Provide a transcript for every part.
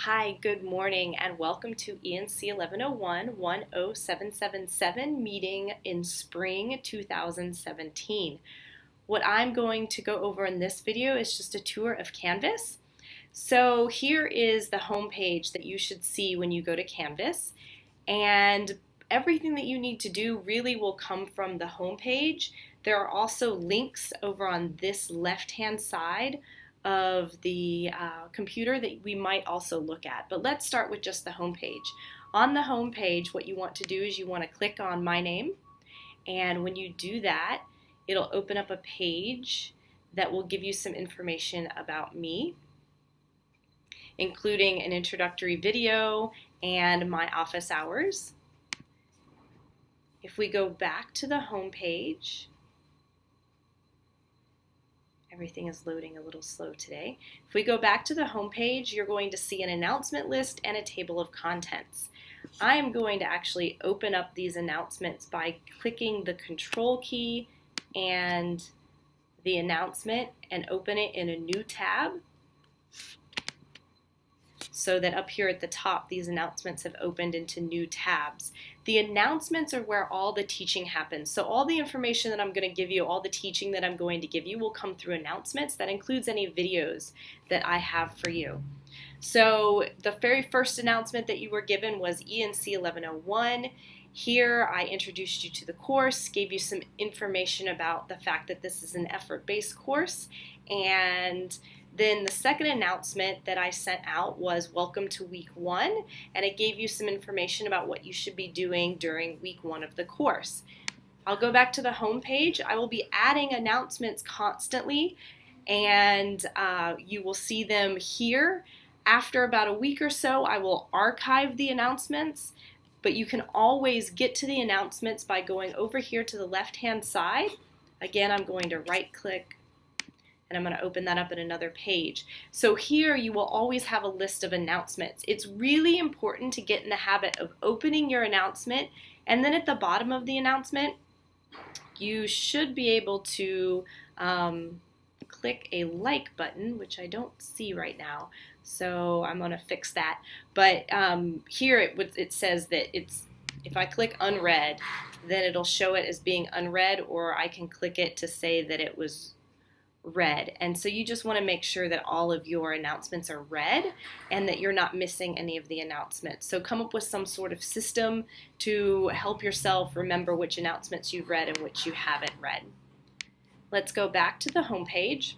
Hi, good morning, and welcome to ENC1101-10777 meeting in spring 2017. What I'm going to go over in this video is just a tour of Canvas. So here is the home page that you should see when you go to Canvas, and everything that you need to do really will come from the home page. There are also links over on this left-hand side of the computer that we might also look at. But let's start with just the home page. On the home page, what you want to do is you want to click on My Name, and when you do that, it'll open up a page that will give you some information about me, including an introductory video and my office hours. If we go back to the home page, everything is loading a little slow today. If we go back to the home page, you're going to see an announcement list and a table of contents. I am going to actually open up these announcements by clicking the Control key and the announcement and open it in a new tab, so that up here at the top, these announcements have opened into new tabs. The announcements are where all the teaching happens. So all the information that I'm going to give you, all the teaching that I'm going to give you will come through announcements. That includes any videos that I have for you. So the very first announcement that you were given was ENC1101. Here I introduced you to the course, gave you some information about the fact that this is an effort-based course, and then the second announcement that I sent out was welcome to week 1, and it gave you some information about what you should be doing during week 1 of the course. I'll go back to the home page. I will be adding announcements constantly, and you will see them here. After about a week or so, I will archive the announcements, but you can always get to the announcements by going over here to the left-hand side. Again, I'm going to right-click, and I'm going to open that up in another page. So here you will always have a list of announcements. It's really important to get in the habit of opening your announcement, and then at the bottom of the announcement, you should be able to click a like button, which I don't see right now. So I'm going to fix that. But here it says that if I click unread, then it'll show it as being unread, or I can click it to say that it was read. And so you just want to make sure that all of your announcements are read and that you're not missing any of the announcements. So come up with some sort of system to help yourself remember which announcements you've read and which you haven't read. Let's go back to the home page.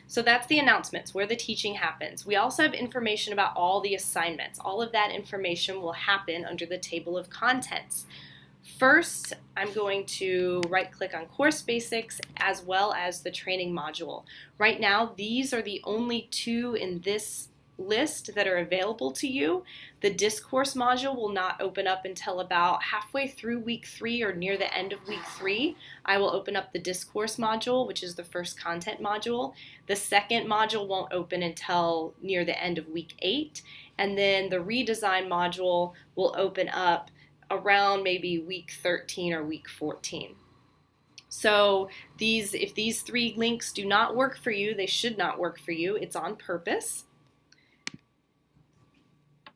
So that's the announcements, where the teaching happens. We also have information about all the assignments. All of that information will happen under the table of contents. First, I'm going to right-click on Course Basics as well as the training module. Right now, these are the only two in this list that are available to you. The discourse module will not open up until about halfway through week 3 or near the end of week 3. I will open up the discourse module, which is the first content module. The second module won't open until near the end of week 8. And then the redesign module will open up around maybe week 13 or week 14. So if these 3 links do not work for you, they should not work for you. It's on purpose.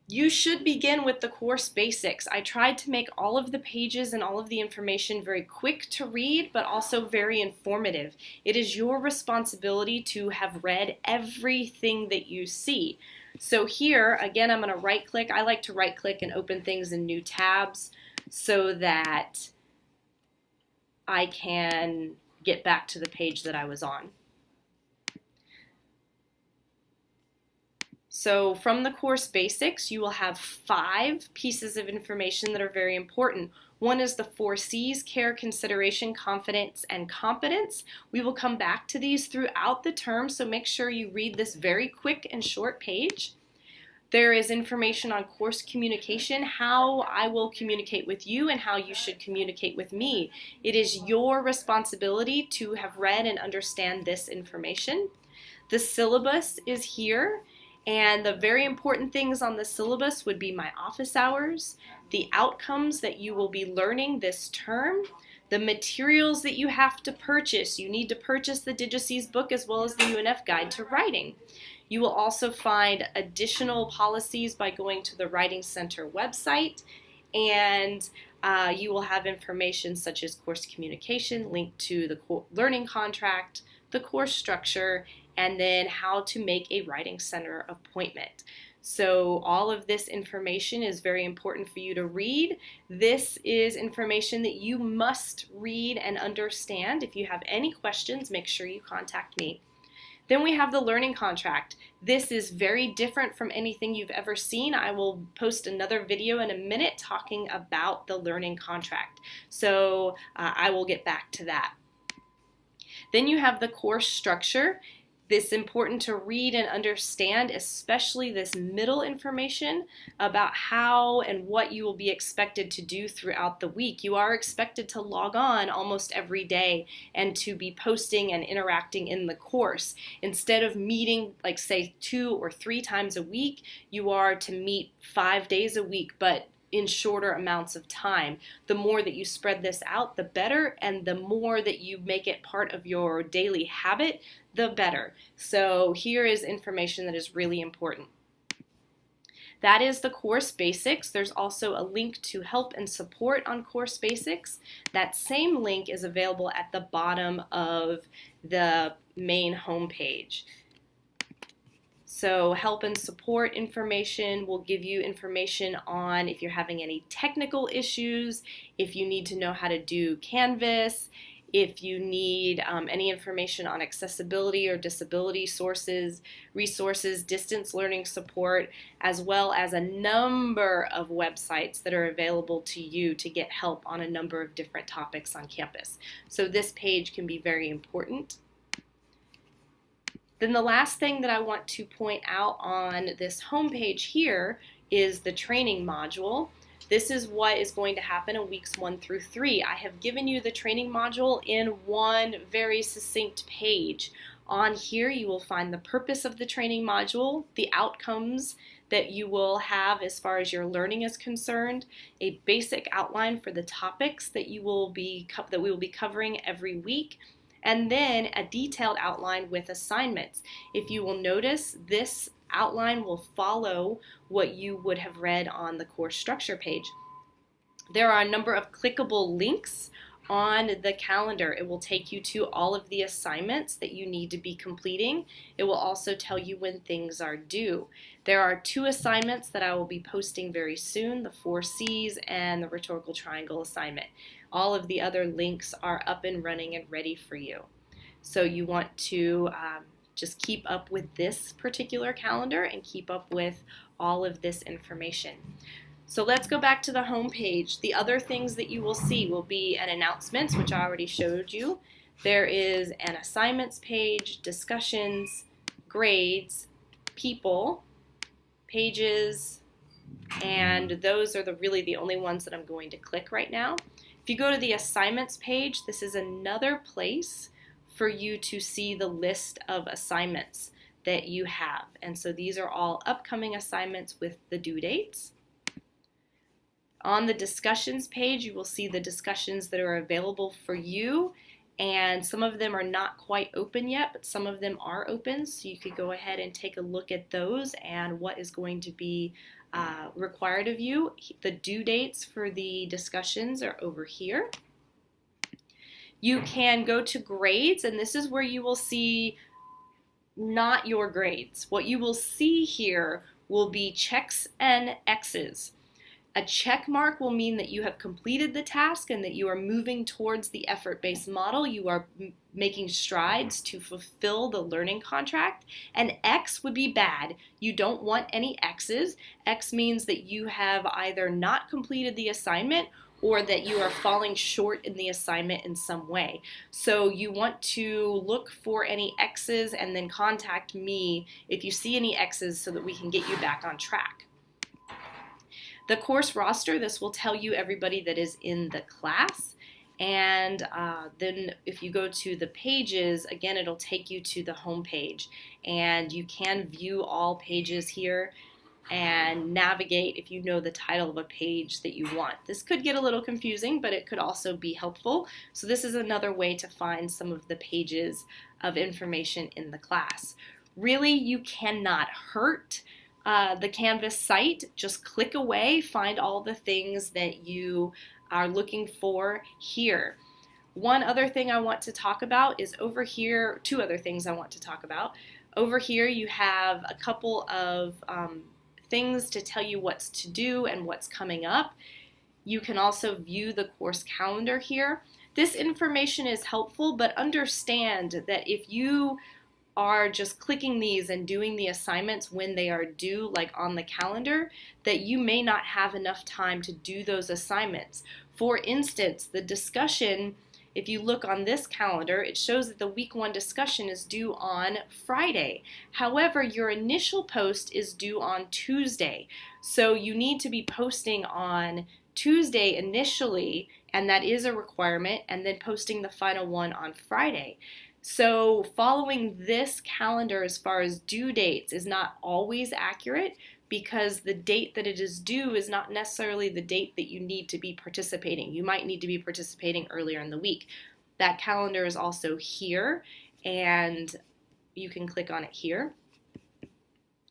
You should begin with the course basics. I tried to make all of the pages and all of the information very quick to read, but also very informative. It is your responsibility to have read everything that you see. So here, again, I'm going to right-click. I like to right-click and open things in new tabs so that I can get back to the page that I was on. So from the course basics, you will have 5 pieces of information that are very important. One is the 4 C's: care, consideration, confidence, and competence. We will come back to these throughout the term, so make sure you read this very quick and short page. There is information on course communication, how I will communicate with you and how you should communicate with me. It is your responsibility to have read and understand this information. The syllabus is here. And the very important things on the syllabus would be my office hours, the outcomes that you will be learning this term, The materials that you have to purchase, you need to purchase the DigiC's book as well as the UNF Guide to Writing. You will also find additional policies by going to the Writing Center website, and you will have information such as course communication, linked to the learning contract, the course structure, and then how to make a Writing Center appointment. So all of this information is very important for you to read. This is information that you must read and understand. If you have any questions, make sure you contact me. Then we have the learning contract. This is very different from anything you've ever seen. I will post another video in a minute talking about the learning contract. So I will get back to that. Then you have the course structure. This is important to read and understand, especially this middle information about how and what you will be expected to do throughout the week. You are expected to log on almost every day and to be posting and interacting in the course. Instead of meeting, like say 2 or 3 times a week, you are to meet 5 days a week, but in shorter amounts of time. The more that you spread this out, the better, and the more that you make it part of your daily habit, the better. So here is information that is really important. That is the course basics. There's also a link to help and support on course basics. That same link is available at the bottom of the main homepage. So help and support information will give you information on if you're having any technical issues, if you need to know how to do Canvas, if you need any information on accessibility or disability resources, distance learning support, as well as a number of websites that are available to you to get help on a number of different topics on campus. So this page can be very important. Then the last thing that I want to point out on this homepage here is the training module. This is what is going to happen in weeks 1 through 3. I have given you the training module in one very succinct page. On here you will find the purpose of the training module, the outcomes that you will have as far as your learning is concerned, a basic outline for the topics that we will be covering every week, and then a detailed outline with assignments. If you will notice, this outline will follow what you would have read on the course structure page. There are a number of clickable links on the calendar. It will take you to all of the assignments that you need to be completing. It will also tell you when things are due. There are 2 assignments that I will be posting very soon, the 4 C's and the rhetorical triangle assignment. All of the other links are up and running and ready for you. So you want to just keep up with this particular calendar and keep up with all of this information. So let's go back to the home page. The other things that you will see will be an announcements, which I already showed you. There is an assignments page, discussions, grades, people, pages, and those are really the only ones that I'm going to click right now. If you go to the assignments page, this is another place for you to see the list of assignments that you have. And so these are all upcoming assignments with the due dates. On the discussions page, you will see the discussions that are available for you, and some of them are not quite open yet, but some of them are open, so you could go ahead and take a look at those and what is going to be required of you. The due dates for the discussions are over here. You can go to grades, and this is where you will see not your grades. What you will see here will be checks and X's. A check mark will mean that you have completed the task and that you are moving towards the effort-based model. You are making strides to fulfill the learning contract. And X would be bad. You don't want any X's. X means that you have either not completed the assignment or that you are falling short in the assignment in some way. So you want to look for any X's and then contact me if you see any X's so that we can get you back on track. The course roster, this will tell you everybody that is in the class. And then if you go to the pages, again, it'll take you to the home page. And you can view all pages here. and navigate if you know the title of a page that you want. This could get a little confusing, but it could also be helpful. So this is another way to find some of the pages of information in the class. Really, you cannot hurt the Canvas site. Just click away, find all the things that you are looking for here. One other thing I want to talk about is over here, two other things I want to talk about. Over here you have a couple of things to tell you what's to do and what's coming up. You can also view the course calendar here. This information is helpful, but understand that if you are just clicking these and doing the assignments when they are due, like on the calendar, that you may not have enough time to do those assignments. For instance, the discussion, if you look on this calendar, it shows that the week 1 discussion is due on Friday. However, your initial post is due on Tuesday. So you need to be posting on Tuesday initially, and that is a requirement, and then posting the final one on Friday. So following this calendar as far as due dates is not always accurate, because the date that it is due is not necessarily the date that you need to be participating. You might need to be participating earlier in the week. That calendar is also here, and you can click on it here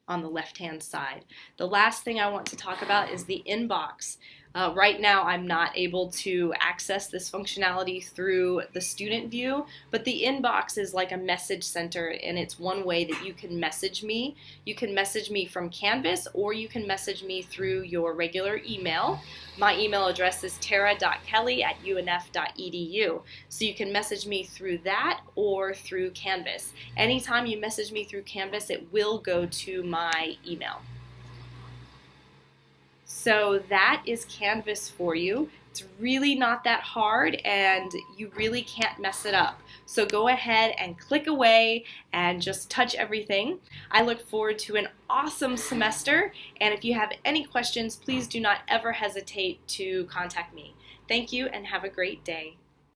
on the left-hand side. The last thing I want to talk about is the inbox. Right now I'm not able to access this functionality through the student view, but the inbox is like a message center, and it's one way that you can message me. You can message me from Canvas, or you can message me through your regular email. My email address is tara.kelley@unf.edu. So you can message me through that or through Canvas. Anytime you message me through Canvas, it will go to my email. So that is Canvas for you. It's really not that hard, and you really can't mess it up. So go ahead and click away and just touch everything. I look forward to an awesome semester, and if you have any questions, please do not ever hesitate to contact me. Thank you and have a great day.